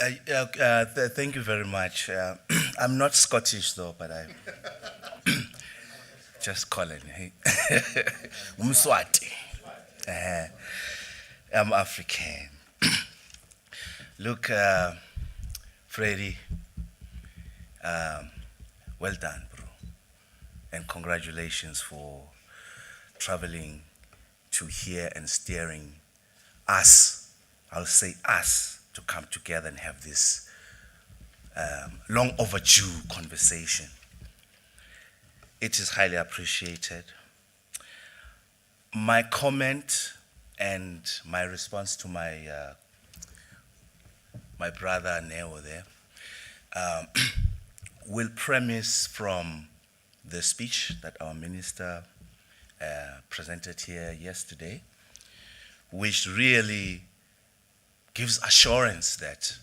Thank you very much. I'm not Scottish though, but I just Collen. Hey. Umswati. Uh, I'm African. Look, Freddie, well done, bro, and congratulations for traveling to here and steering us. I'll say us to come together and have this long overdue conversation. It is highly appreciated. My comment and my response to my brother Neo there will premise from the speech that our minister presented here yesterday, which really gives assurance that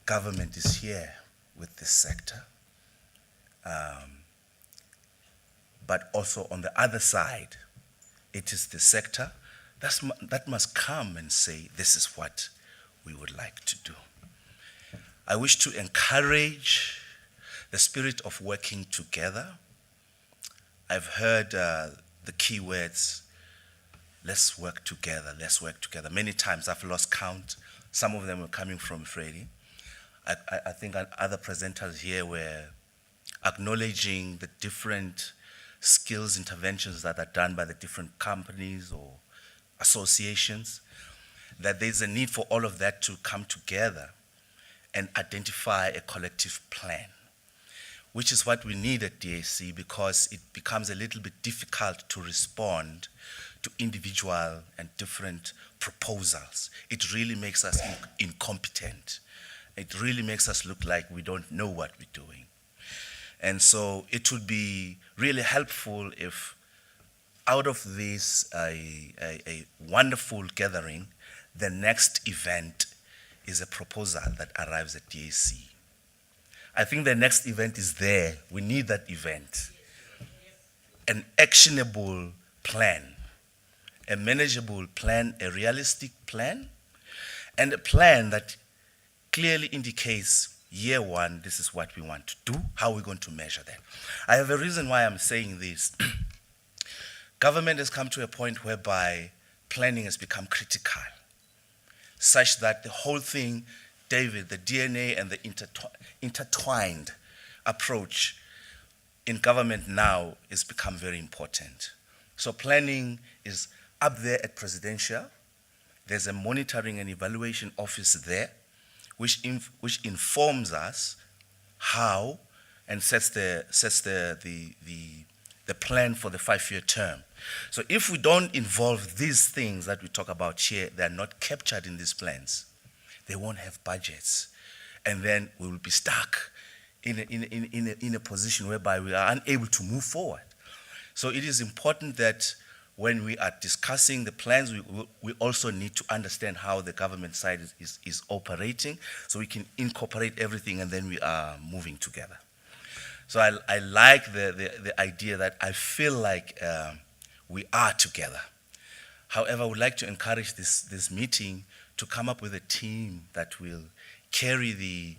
government is here with this sector. But also on the other side, it is the sector that must come and say, this is what we would like to do. I wish to encourage the spirit of working together. I've heard the key words, let's work together, let's work together. Many times I've lost count. Some of them were coming from Freddie. I think other presenters here were acknowledging the different skills interventions that are done by the different companies or associations, that there's a need for all of that to come together and identify a collective plan, which is what we need at DAC, because it becomes a little bit difficult to respond to individual and different proposals. It really makes us incompetent. It really makes us look like we don't know what we're doing. And so it would be really helpful if out of this a wonderful gathering, the next event is a proposal that arrives at DAC. I think the next event is there. We need that event. An actionable plan, a manageable plan, a realistic plan, and a plan that clearly indicates year one, this is what we want to do, how we're going to measure that. I have a reason why I'm saying this. Government has come to a point whereby planning has become critical, such that the whole thing, David, the DNA and the intertwined approach in government now has become very important. So planning is up there at presidential. There's a monitoring and evaluation office there, which informs us how and sets the plan for the 5-year term. So if we don't involve these things that we talk about here, they're not captured in these plans, they won't have budgets. And then we will be stuck in a position whereby we are unable to move forward. So it is important that when we are discussing the plans, we also need to understand how the government side is operating, so we can incorporate everything and then we are moving together. So I like the idea that I feel like we are together. However, I would like to encourage this meeting to come up with a team that will carry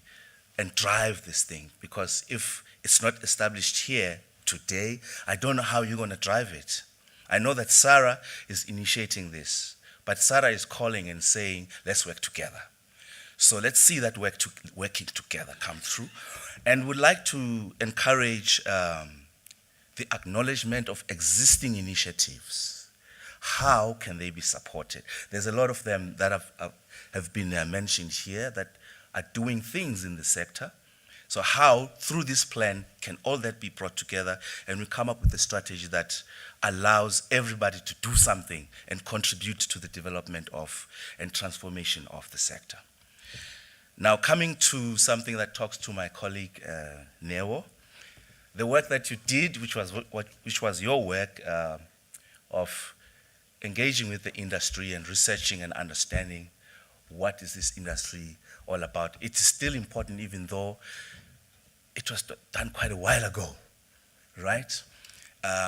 and drive this thing, because if it's not established here today, I don't know how you're going to drive it. I know that Sarah is initiating this, but Sarah is calling and saying, let's work together. So let's see that working together come through. And would like to encourage the acknowledgement of existing initiatives. How can they be supported? There's a lot of them that have been mentioned here that are doing things in the sector. So how, through this plan, can all that be brought together and we come up with a strategy that allows everybody to do something and contribute to the development of and transformation of the sector. Now, coming to something that talks to my colleague Neo, the work that you did, which was your work of engaging with the industry and researching and understanding what is this industry all about. It is still important, even though it was done quite a while ago, right?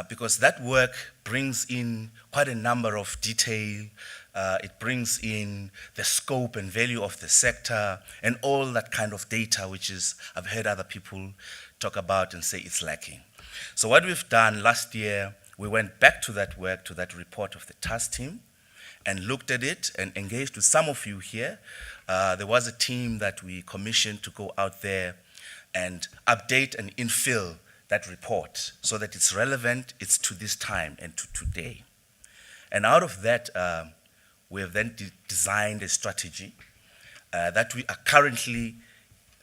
Because that work brings in quite a number of detailed It brings in the scope and value of the sector and all that kind of data, which is, I've heard other people talk about and say it's lacking. So what we've done last year, we went back to that work, to that report of the task team, and looked at it and engaged with some of you here. There was a team that we commissioned to go out there and update and infill that report so that it's relevant, it's to this time and to today. And out of that, we have then designed a strategy that we are currently,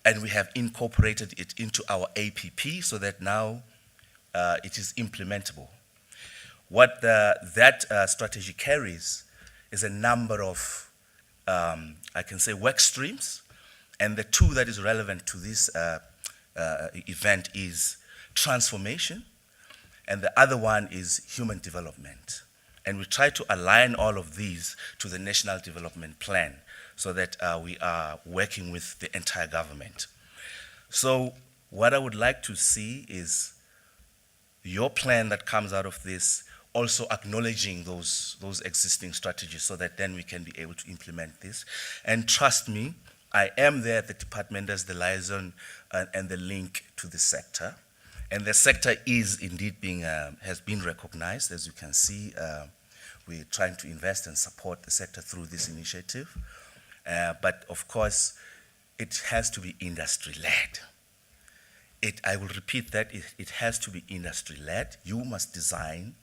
and we have incorporated it into our APP so that now it is implementable. What that strategy carries is a number of, I can say, work streams, and the two that is relevant to this event is transformation, and the other one is human development. And we try to align all of these to the National Development Plan so that we are working with the entire government. So what I would like to see is your plan that comes out of this also acknowledging those existing strategies so that then we can be able to implement this. And trust me, I am there at the department as the liaison and the link to the sector. And the sector is indeed has been recognized. As you can see, we're trying to invest and support the sector through this initiative. But of course, it has to be industry-led. I will repeat that, it has to be industry-led. You must design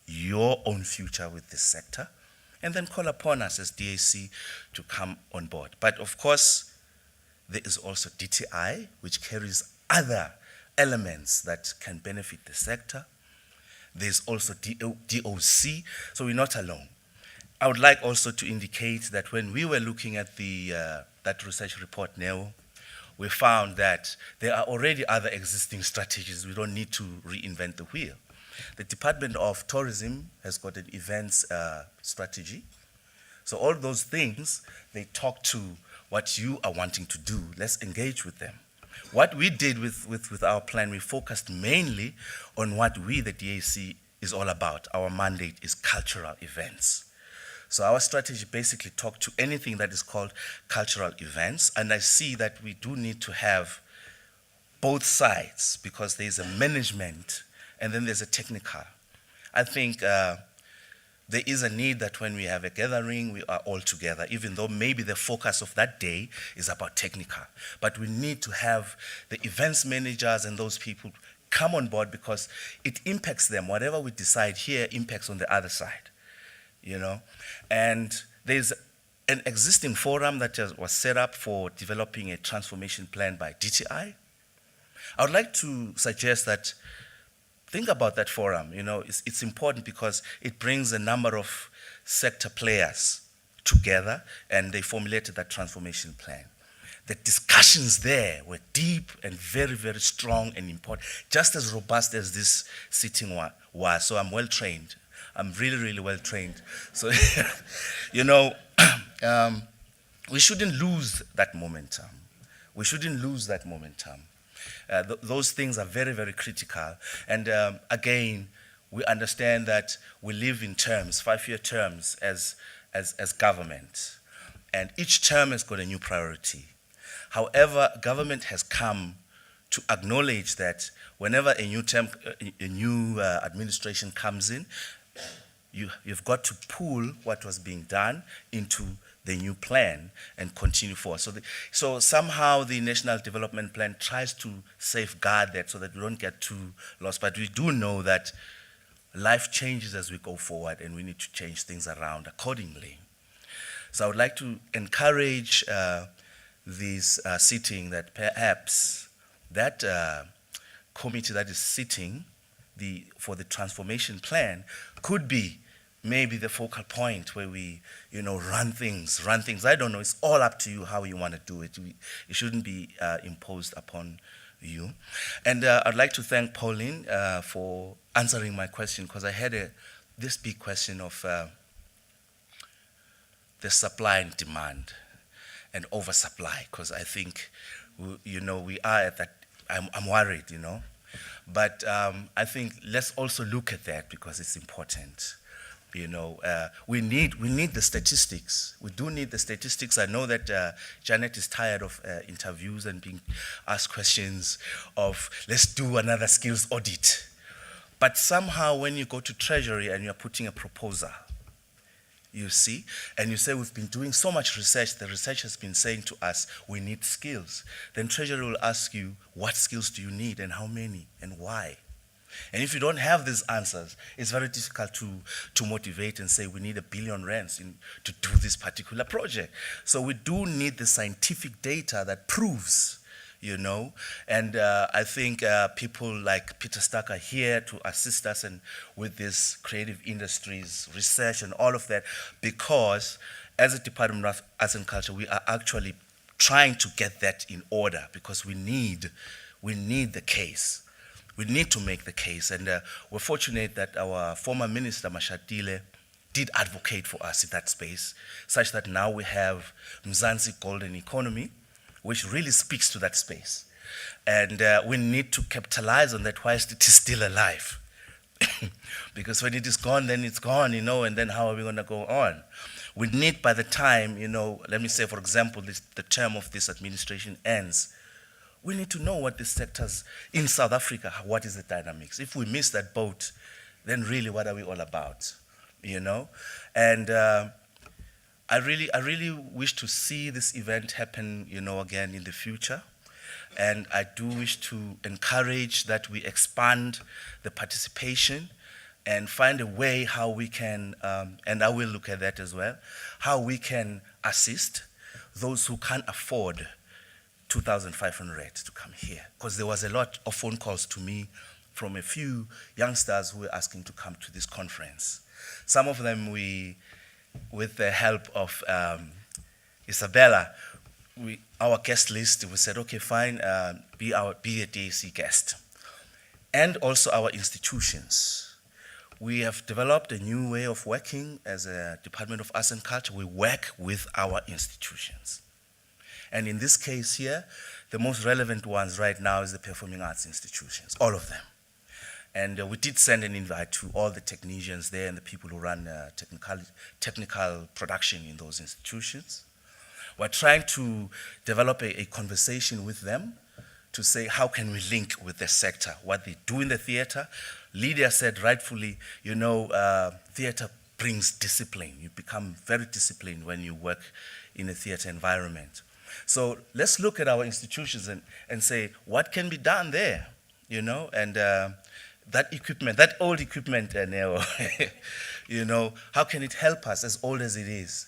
your own future with this sector, and then call upon us as DAC to come on board. But of course, there is also DTI, which carries other elements that can benefit the sector. There's also DOC, so we're not alone. I would like also to indicate that when we were looking at that research report now, we found that there are already other existing strategies. We don't need to reinvent the wheel. The Department of Tourism has got an events strategy. So all those things, they talk to what you are wanting to do. Let's engage with them. What we did with our plan, we focused mainly on what we, the DAC, is all about. Our mandate is cultural events. So our strategy basically talked to anything that is called cultural events, and I see that we do need to have both sides because there is a management and then there's a technical. I think there is a need that when we have a gathering, we are all together, even though maybe the focus of that day is about technical. But we need to have the events managers and those people come on board because it impacts them. Whatever we decide here impacts on the other side, you know. And there's an existing forum that was set up for developing a transformation plan by DTI. I would like to suggest that think about that forum. You know, it's important because it brings a number of sector players together and they formulated that transformation plan. The discussions there were deep and very, very strong and important, just as robust as this sitting was. So I'm well trained. I'm really, really well trained. So, you know, we shouldn't lose that momentum. We shouldn't lose that momentum. Those things are very, very critical. And again, we understand that we live in terms, 5-year terms as government. And each term has got a new priority. However, government has come to acknowledge that whenever a new term, a new administration comes in, you've got to pull what was being done into the new plan and continue forward. So somehow the National Development Plan tries to safeguard that so that we don't get too lost. But we do know that life changes as we go forward and we need to change things around accordingly. So I would like to encourage this sitting that perhaps that committee that is sitting for the transformation plan could be maybe the focal point where we, you know, run things. I don't know. It's all up to you how you want to do it. It shouldn't be imposed upon you. And I'd like to thank Pauline for answering my question because I had this big question of the supply and demand and oversupply because I think, you know, we are at that. I'm worried, you know. But I think let's also look at that because it's important. We need the statistics. We do need the statistics. I know that Janet is tired of interviews and being asked questions of, let's do another skills audit. But somehow when you go to Treasury and you're putting a proposal, you see, and you say, we've been doing so much research, the research has been saying to us, we need skills. Then Treasury will ask you, what skills do you need and how many and why? And if you don't have these answers, it's very difficult to motivate and say we need R1 billion to do this particular project. So we do need the scientific data that proves, and I think people like Peter Stark are here to assist us with this creative industries research and all of that, because as a Department of Arts and Culture, we are actually trying to get that in order, because we need the case. We need to make the case, and we're fortunate that our former Minister, Mashatile, did advocate for us in that space, such that now we have Mzansi Golden Economy, which really speaks to that space. And we need to capitalize on that whilst it is still alive. Because when it is gone, then it's gone, and then how are we going to go on? We need, by the time, let me say, for example, the term of this administration ends, we need to know what the sectors in South Africa, what is the dynamics. If we miss that boat, then really what are we all about, And I really wish to see this event happen, again in the future. And I do wish to encourage that we expand the participation and find a way how we can, and I will look at that as well, how we can assist those who can't afford 2,500 to come here. Because there was a lot of phone calls to me from a few youngsters who were asking to come to this conference. Some of them with the help of Isabella, our guest list, we said, okay, fine, be a DAC guest. And also our institutions. We have developed a new way of working as a Department of Arts and Culture. We work with our institutions. And in this case here, the most relevant ones right now is the performing arts institutions, all of them. And we did send an invite to all the technicians there and the people who run technical production in those institutions. We're trying to develop a conversation with them to say, how can we link with the sector, what they do in the theater. Lydia said rightfully, theater brings discipline. You become very disciplined when you work in a theater environment. So let's look at our institutions and say, what can be done there, and that equipment, that old equipment, how can it help us as old as it is,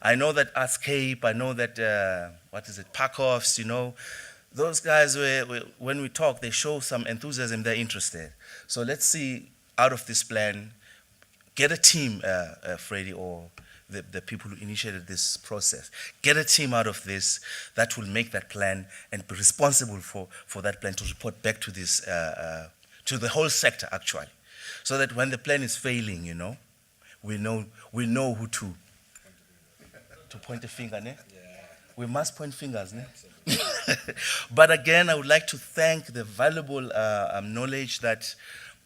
I know that Artscape, I know that, Parkoffs, those guys, when we talk, they show some enthusiasm, they're interested. So let's see, out of this plan, get a team, Freddie, or the people who initiated this process. Get a team out of this that will make that plan and be responsible for that plan to report back to this, to the whole sector actually. So that when the plan is failing, we know who to point a finger, ne? Yeah. We must point fingers, ne? But again, I would like to thank the valuable knowledge that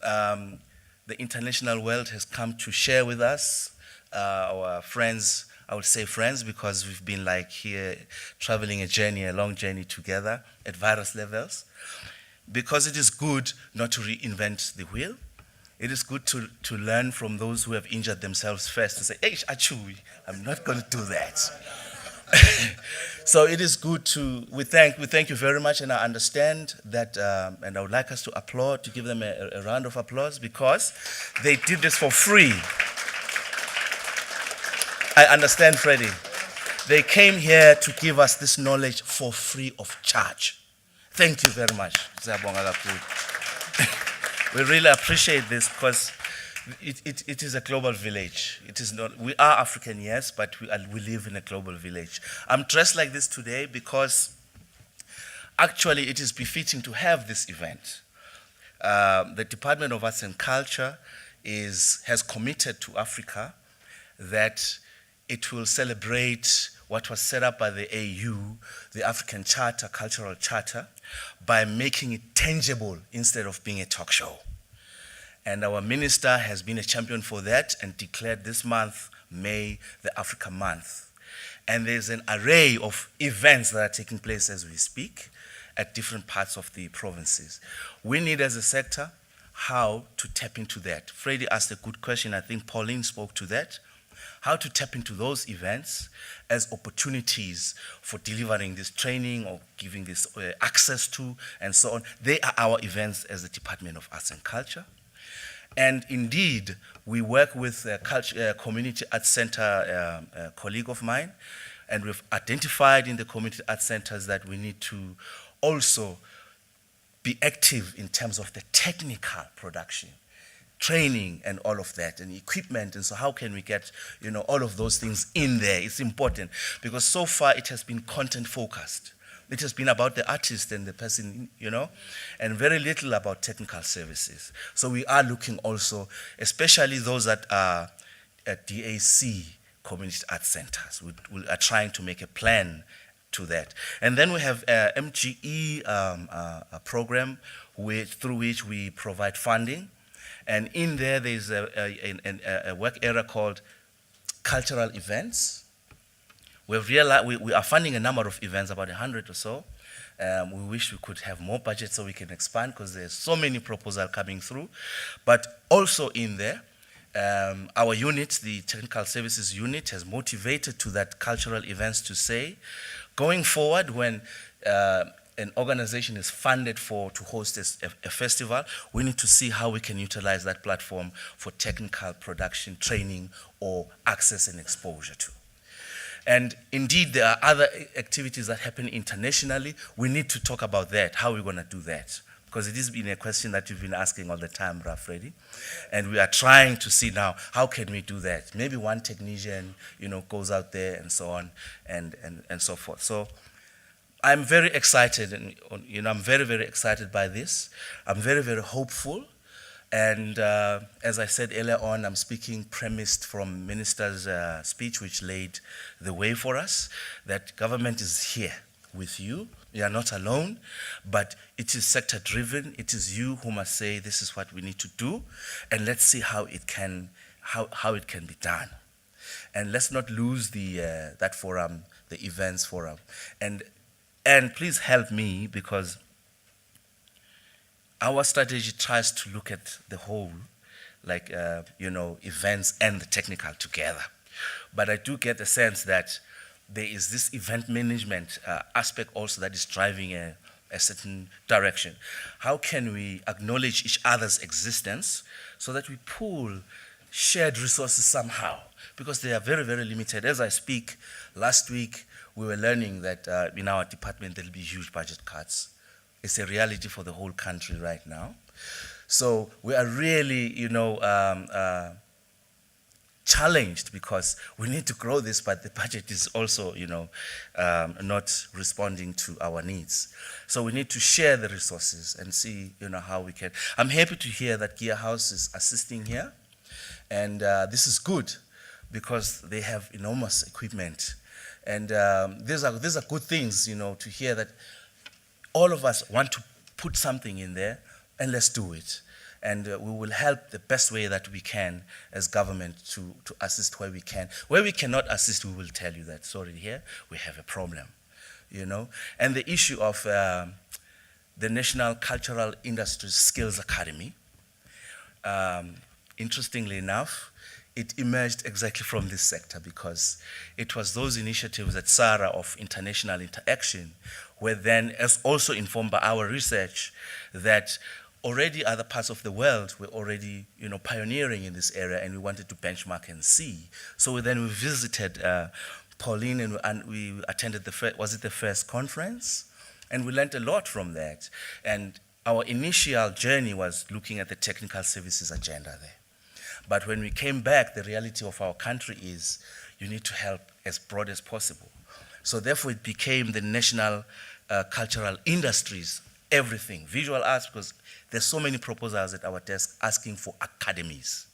the international world has come to share with us. Our friends, I would say friends, because we've been like here traveling a long journey together at various levels. Because it is good not to reinvent the wheel. It is good to learn from those who have injured themselves first and say, hey, Achui, I'm not going to do that. So it is good we thank you very much, and I understand that, and I would like us to applaud, to give them a round of applause, because they did this for free. I understand, Freddie. They came here to give us this knowledge for free of charge. Thank you very much. We really appreciate this, because it is a global village. It is not. We are African, yes, but we live in a global village. I'm dressed like this today because actually it is befitting to have this event. The Department of Arts and Culture has committed to Africa that it will celebrate what was set up by the AU, the African Charter, Cultural Charter, by making it tangible instead of being a talk show. And our minister has been a champion for that and declared this month, May, the Africa Month. And there's an array of events that are taking place as we speak at different parts of the provinces. We need, as a sector, how to tap into that. Freddie asked a good question. I think Pauline spoke to that. How to tap into those events as opportunities for delivering this training or giving this access to and so on. They are our events as the Department of Arts and Culture. And indeed, we work with a community arts center colleague of mine, and we've identified in the community arts centers that we need to also be active in terms of the technical production, training and all of that, and equipment. And so how can we get, all of those things in there? It's important because so far it has been content focused. It has been about the artist and the person, and very little about technical services. So we are looking also, especially those that are at DAC, community arts centers. We are trying to make a plan to that. And then we have MGE a program through which we provide funding. And in there is a work area called cultural events. We've realized we are funding a number of events, about 100 or so. We wish we could have more budget so we can expand because there's so many proposals coming through. But also in there, our unit, the Technical Services Unit, has motivated to that cultural events to say, going forward when an organization is funded to host a festival, we need to see how we can utilize that platform for technical production, training, or access and exposure to. And indeed, there are other activities that happen internationally. We need to talk about that, how we're going to do that. Because it has been a question that you've been asking all the time, Freddy. And we are trying to see now, how can we do that? Maybe one technician, goes out there and so on and so forth. So I'm very excited, and I'm very, very excited by this. I'm very, very hopeful. And as I said earlier on, I'm speaking premised from Minister's speech, which laid the way for us, that government is here with you. You are not alone, but it is sector-driven. It is you who must say, this is what we need to do, and let's see how it can be done. And let's not lose that forum, the events forum. And please help me, because our strategy tries to look at the whole, like, events and the technical together. But I do get the sense that there is this event management aspect also that is driving a certain direction. How can we acknowledge each other's existence so that we pool shared resources somehow? Because they are very, very limited. As I speak, last week we were learning that in our department there will be huge budget cuts. It's a reality for the whole country right now. So we are really, challenged because we need to grow this, but the budget is also, not responding to our needs. So we need to share the resources and see, how we can. I'm happy to hear that Gear House is assisting here, and this is good because they have enormous equipment, and these are good things, to hear that all of us want to put something in there, and let's do it. And we will help the best way that we can as government to assist where we can. Where we cannot assist, we will tell you that, sorry, here we have a problem, And the issue of the National Cultural Industry Skills Academy, interestingly enough, it emerged exactly from this sector because it was those initiatives at SARA of international interaction were then, as also informed by our research, that already other parts of the world were already, pioneering in this area, and we wanted to benchmark and see. So we visited Pauline, and we attended the first conference, and we learned a lot from that. And our initial journey was looking at the technical services agenda there. But when we came back, the reality of our country is you need to help as broad as possible. So therefore, it became the national cultural industries, everything, visual arts, because there's so many proposals at our desk asking for academies.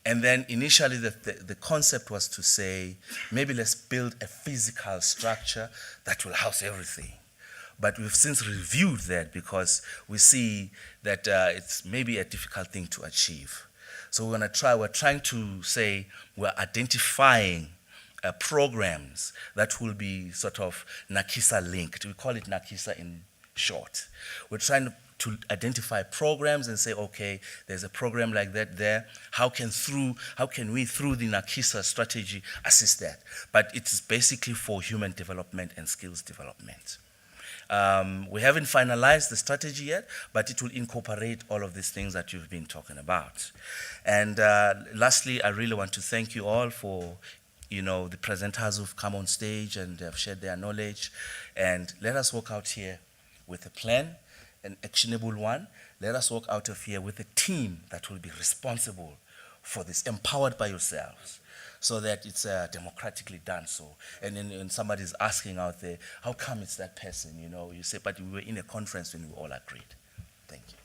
And then initially, the concept was to say, maybe let's build a physical structure that will house everything. But we've since reviewed that because we see that it's maybe a difficult thing to achieve. So we're trying to say we're identifying programs that will be sort of Nakisa linked. We call it Nakisa in short. We're trying to identify programs and say, okay, there's a program like that there. How can we, through the Nakisa strategy, assist that? But it's basically for human development and skills development. We haven't finalized the strategy yet, but it will incorporate all of these things that you've been talking about. And lastly, I really want to thank you all for the presenters who've come on stage and have shared their knowledge. And let us walk out here with a plan, an actionable one. Let us walk out of here with a team that will be responsible for this, empowered by yourselves, so that it's democratically done so. And then when somebody's asking out there, how come it's that person? You say, but we were in a conference when we all agreed. Thank you.